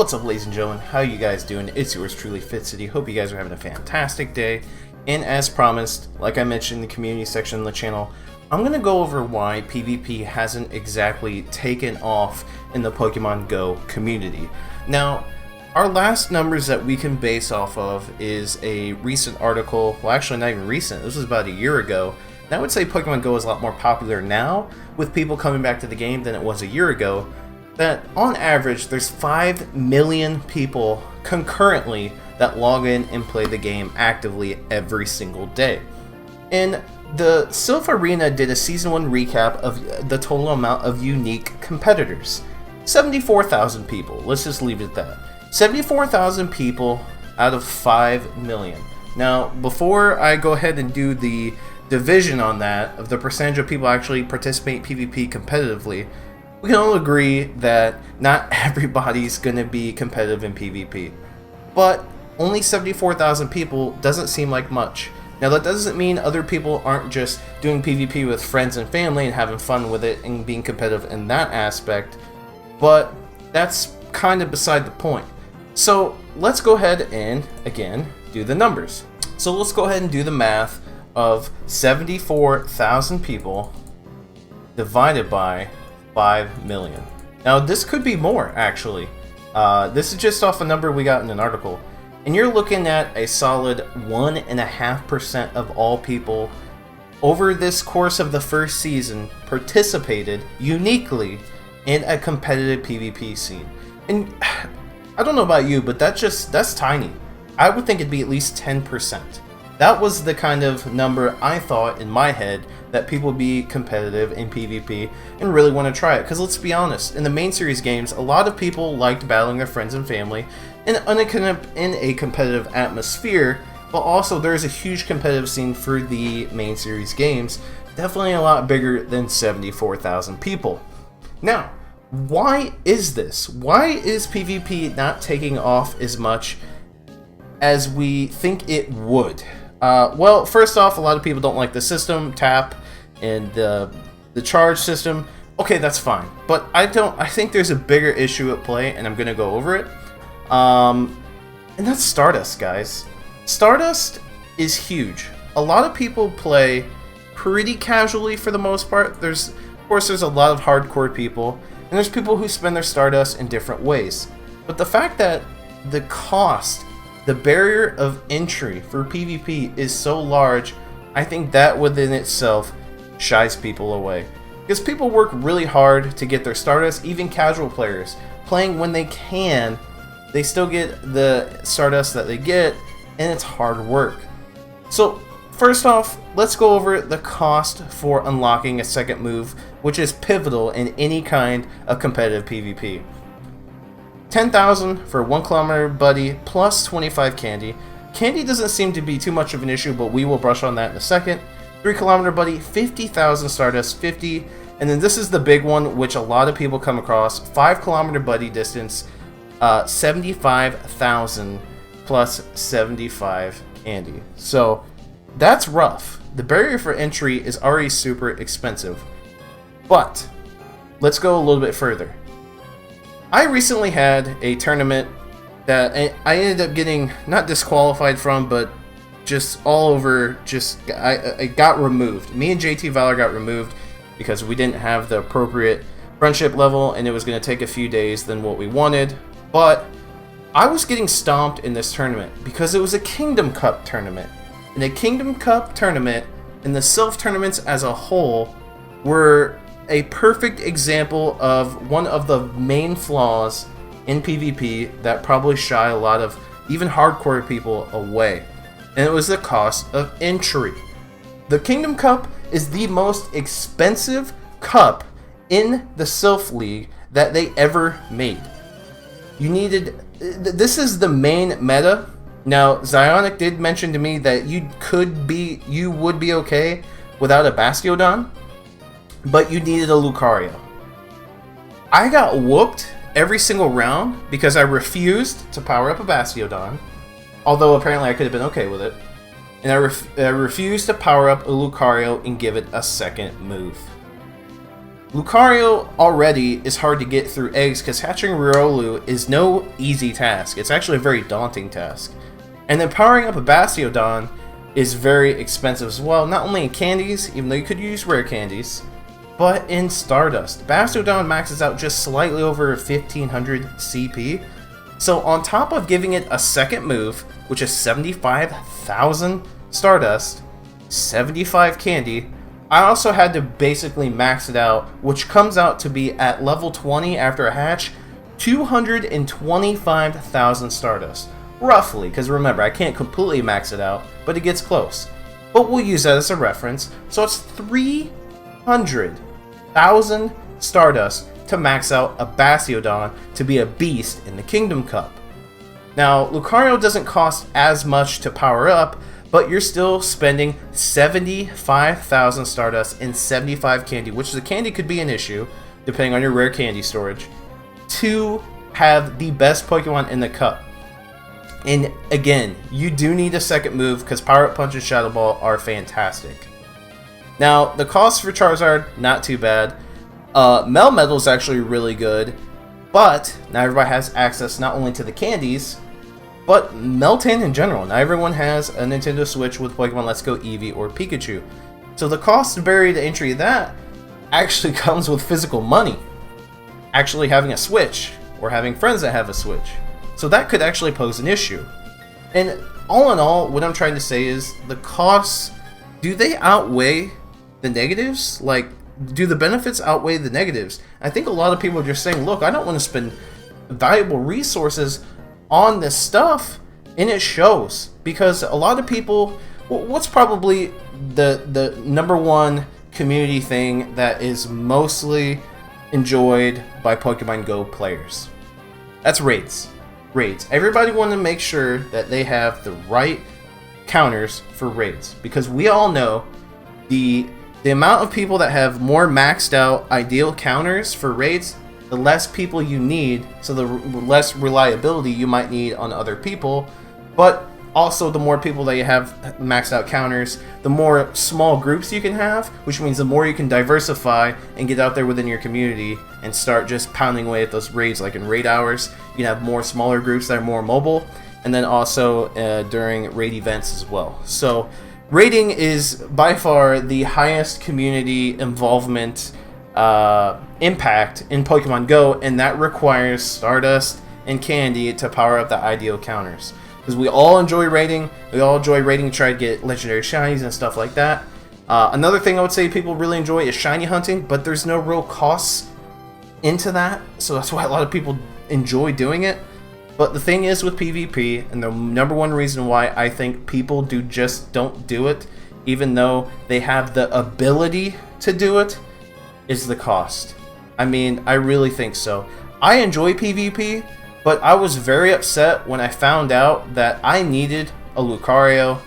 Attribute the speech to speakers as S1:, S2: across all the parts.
S1: What's up, ladies and gentlemen? How you guys doing? It's yours truly, Fitz. Hope you guys are having a fantastic day. And as promised, like I mentioned in the community section of the channel, I'm going to go over why PvP hasn't exactly taken off in the Pokemon Go community. Now, our last numbers that we can base off of is a recent article, well actually not even recent, this was about a year ago. And I would say Pokemon Go is a lot more popular now with people coming back to the game than it was a year ago. That on average there's 5 million people concurrently that log in and play the game actively every single day. And the Sylph Arena did a Season 1 recap of the total amount of unique competitors. 74,000 people, let's just leave it at that. 74,000 people out of 5 million. Now, before I go ahead and do the division on that, of the percentage of people actually participate in PvP competitively, we can all agree that not everybody's going to be competitive in PvP. But only 74,000 people doesn't seem like much. Now that doesn't mean other people aren't just doing PvP with friends and family and having fun with it and being competitive in that aspect, but that's kind of beside the point. So let's go ahead and, again, do the numbers. So let's go ahead and do the math of 74,000 people divided by 5 million. Now this could be more, actually. This is just off a number we got in an article. And you're looking at a solid 1.5% of all people over this course of the first season participated uniquely in a competitive PvP scene. And I don't know about you, but that's tiny. I would think it'd be at least 10%. That was the kind of number I thought in my head that people would be competitive in PvP and really want to try it. Because let's be honest, in the main series games, a lot of people liked battling their friends and family in a competitive atmosphere, but also there's a huge competitive scene for the main series games, definitely a lot bigger than 74,000 people. Now, why is this? Why is PvP not taking off as much as we think it would? Well, first off, a lot of people don't like the system, tap, and the charge system. Okay, that's fine, but I think there's a bigger issue at play, and I'm gonna go over it. And that's Stardust, guys. Stardust is huge. A lot of people play pretty casually for the most part. Of course, there's a lot of hardcore people, and there's people who spend their Stardust in different ways. But the fact that the cost, the barrier of entry for PvP is so large, I think that within itself shies people away. Because people work really hard to get their Stardust, even casual players. Playing when they can, they still get the Stardust that they get, and it's hard work. So, first off, let's go over the cost for unlocking a second move, which is pivotal in any kind of competitive PvP. 10,000 for 1 kilometer buddy plus 25 candy. Candy doesn't seem to be too much of an issue, but we will brush on that in a second. 3 kilometer buddy, 50,000 Stardust, 50. And then this is the big one, which a lot of people come across. 5 kilometer buddy distance, 75,000 plus 75 candy. So that's rough. The barrier for entry is already super expensive. But let's go a little bit further. I recently had a tournament that I ended up getting not disqualified from, but just all over, I got removed. Me and JT Valor got removed because we didn't have the appropriate friendship level, and it was going to take a few days than what we wanted. But I was getting stomped in this tournament because it was a Kingdom Cup tournament. And a Kingdom Cup tournament and the Sylph tournaments as a whole were a perfect example of one of the main flaws in PvP that probably shy a lot of even hardcore people away. And it was the cost of entry. The Kingdom Cup is the most expensive cup in the Sylph League that they ever made. This is the main meta. Now, Zionic did mention to me that you would be okay without a Bastiodon, but you needed a Lucario. I got whooped every single round because I refused to power up a Bastiodon, although apparently I could have been okay with it. And I refused to power up a Lucario and give it a second move. Lucario already is hard to get through eggs because hatching Riolu is no easy task. It's actually a very daunting task. And then powering up a Bastiodon is very expensive as well, not only in candies, even though you could use rare candies, but in Stardust. Bastiodon maxes out just slightly over 1500 CP. So on top of giving it a second move, which is 75,000 Stardust, 75 candy, I also had to basically max it out, which comes out to be at level 20 after a hatch, 225,000 Stardust. Roughly, because remember, I can't completely max it out, but it gets close. But we'll use that as a reference. So it's 300,000 Stardust to max out a Bastiodon to be a beast in the Kingdom Cup. Now, Lucario doesn't cost as much to power up, but you're still spending 75,000 Stardust and 75 candy, which the candy could be an issue, depending on your rare candy storage, to have the best Pokemon in the cup. And again, you do need a second move because Power Up Punch and Shadow Ball are fantastic. Now, the cost for Charizard, not too bad. Melmetal is actually really good, but not everybody has access not only to the candies, but Meltan in general. Not everyone has a Nintendo Switch with Pokemon Let's Go Eevee or Pikachu. So the cost to barrier to entry of that actually comes with physical money. Actually having a Switch, or having friends that have a Switch. So that could actually pose an issue. And all in all, what I'm trying to say is the costs, do they outweigh the negatives? Like, do the benefits outweigh the negatives? I think a lot of people are just saying, look, I don't want to spend valuable resources on this stuff, and it shows. Because a lot of people, what's probably the number one community thing that is mostly enjoyed by Pokemon Go players? That's raids. Raids. Everybody wants to make sure that they have the right counters for raids, because we all know the amount of people that have more maxed out ideal counters for raids, the less people you need, so the less reliability you might need on other people, but also the more people that you have maxed out counters, the more small groups you can have, which means the more you can diversify and get out there within your community and start just pounding away at those raids. Like in raid hours, you can have more smaller groups that are more mobile, and then also during raid events as well. So raiding is by far the highest community involvement impact in Pokemon Go, and that requires Stardust and Candy to power up the ideal counters. Because we all enjoy raiding, to try to get legendary shinies and stuff like that. Another thing I would say people really enjoy is shiny hunting, but there's no real costs into that, so that's why a lot of people enjoy doing it. But the thing is with PvP, and the number one reason why I think people don't do it, even though they have the ability to do it, is the cost. I mean, I really think so. I enjoy PvP, but I was very upset when I found out that I needed a Lucario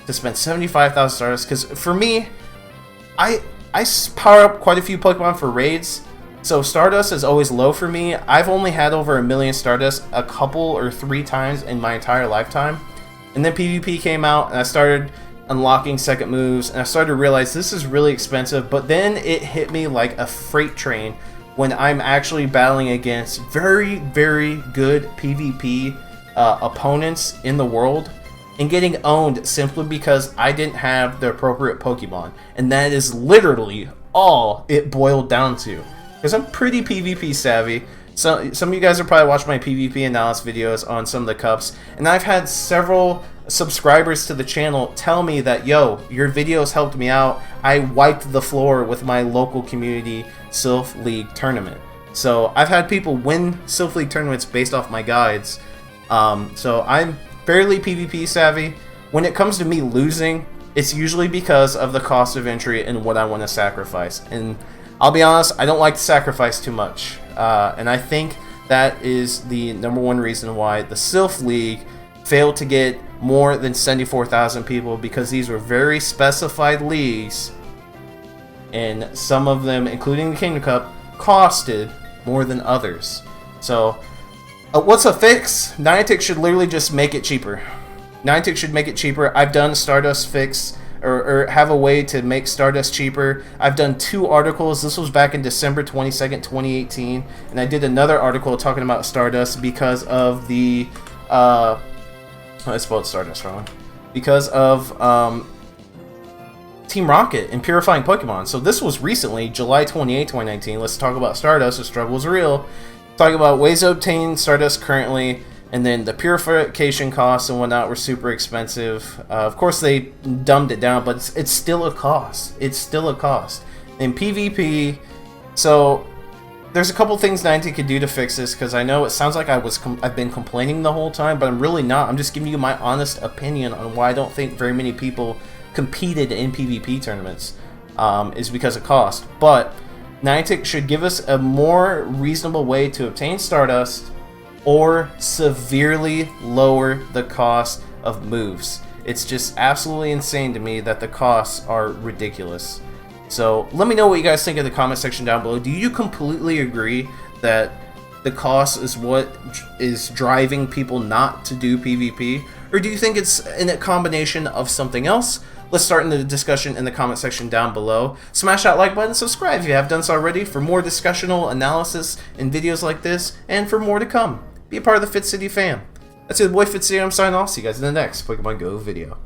S1: to spend 75,000 Stardust, because for me, I power up quite a few Pokemon for raids, so Stardust is always low for me. I've only had over 1 million Stardust a couple or 3 times in my entire lifetime. And then PvP came out, and I started unlocking second moves, and I started to realize this is really expensive, but then it hit me like a freight train when I'm actually battling against very, very good PvP opponents in the world and getting owned simply because I didn't have the appropriate Pokemon. And that is literally all it boiled down to. Because I'm pretty PvP savvy. So some of you guys are probably watching my PvP analysis videos on some of the cups, and I've had several subscribers to the channel tell me that, yo, your videos helped me out. I wiped the floor with my local community Sylph League tournament. So I've had people win Sylph League tournaments based off my guides. So I'm fairly PvP savvy. When it comes to me losing, it's usually because of the cost of entry and what I want to sacrifice. And I'll be honest, I don't like to sacrifice too much. And I think that is the number one reason why the Sylph League failed to get more than 74,000 people, because these were very specified leagues, and some of them, including the Kingdom Cup, costed more than others. So, what's a fix? Niantic should literally just make it cheaper. Niantic should make it cheaper. I've done Stardust fix or have a way to make Stardust cheaper. I've done 2 articles. This was back in December 22nd, 2018, and I did another article talking about Stardust because of the I spelled Stardust wrong. Because of Team Rocket and purifying Pokemon. So this was recently, July 28, 2019. Let's talk about Stardust. The struggle is real. Talk about ways to obtain Stardust currently, and then the purification costs and whatnot were super expensive. Of course, they dumbed it down, but it's still a cost. It's still a cost. In PvP, so there's a couple things Niantic could do to fix this, because I know it sounds like I've been complaining the whole time, but I'm really not. I'm just giving you my honest opinion on why I don't think very many people competed in PvP tournaments, is because of cost. But Niantic should give us a more reasonable way to obtain Stardust, or severely lower the cost of moves. It's just absolutely insane to me that the costs are ridiculous. So let me know what you guys think in the comment section down below. Do you completely agree that the cost is what is driving people not to do PvP? Or do you think it's in a combination of something else? Let's start in the discussion in the comment section down below. Smash that like button, subscribe if you have done so already for more discussional analysis and videos like this, and for more to come. Be a part of the Fitz City fam. That's your boy Fitz City. I'm signing off. See you guys in the next Pokemon Go video.